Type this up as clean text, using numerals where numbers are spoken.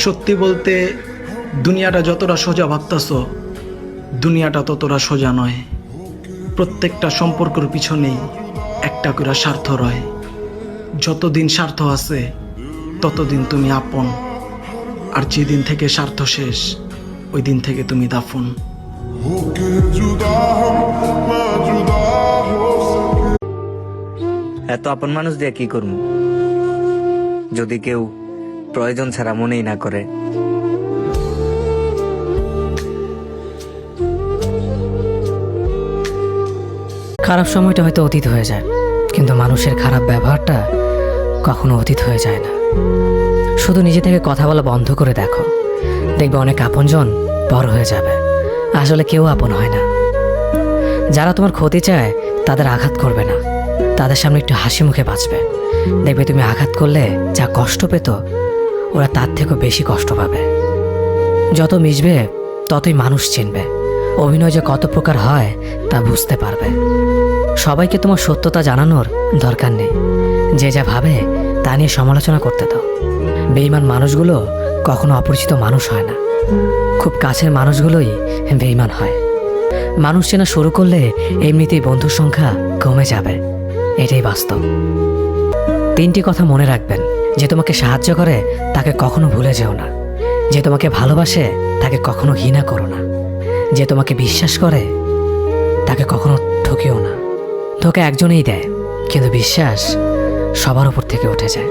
সত্যি বলতে দুনিয়াটা যতটা সোজা ভাবতাছ, দুনিয়াটা ততটা সোজা নয়। প্রত্যেকটা সম্পর্কের পিছনেই একটা করে স্বার্থ রয়। যতদিন স্বার্থ আছে ততদিন তুমি আপন, আর যেদিন থেকে স্বার্থ শেষ ওই দিন থেকে তুমি দাফন। এত আপন মানুষ দিয়ে কি করবো যদি কেউ প্রয়োজন ছাড়া মনেই না করে? খারাপ সময়টা হয়তো অতীত হয়ে যায়, কিন্তু মানুষের খারাপ ব্যবহারটা কখনো অতীত হয়ে যায় না। শুধু নিজে থেকে কথা বলা বন্ধ করে দেখো, দেখবে অনেক আপনজন পর হয়ে যাবে। আসলে কেউ আপন হয় না। যারা তোমার ক্ষতি চায় তাদের আঘাত করবে না, তাদের সামনে একটু হাসি মুখে বাঁচবে। দেখবে তুমি আঘাত করলে যা কষ্ট পেত ওরা তার থেকেও বেশি কষ্ট পাবে। যত মিশবে ততই মানুষ চিনবে, অভিনয় যে কত প্রকার হয় তা বুঝতে পারবে। সবাইকে তোমার সত্যতা জানানোর দরকার নেই, যে যা ভাবে তা নিয়ে সমালোচনা করতে দাও। বেঈমান মানুষগুলো কখনো অপরিচিত মানুষ হয় না, খুব কাছের মানুষগুলোই বেঈমান হয়। মানুষ চেনা শুরু করলে এমনিতেই বন্ধুর সংখ্যা কমে যাবে, এটাই বাস্তব। 3টি কথা মনে রাখবেন: যে তোমাকে সাহায্য করে তাকে কখনো ভুলে যেও না, যে তোমাকে ভালোবাসে তাকে কখনো ঘৃণা করো না, যে তোমাকে বিশ্বাস করে তাকে কখনো ঠকিও না। ধোঁকা একজনেই দেয়, কিন্তু বিশ্বাস সবার উপর থেকে উঠে যায়।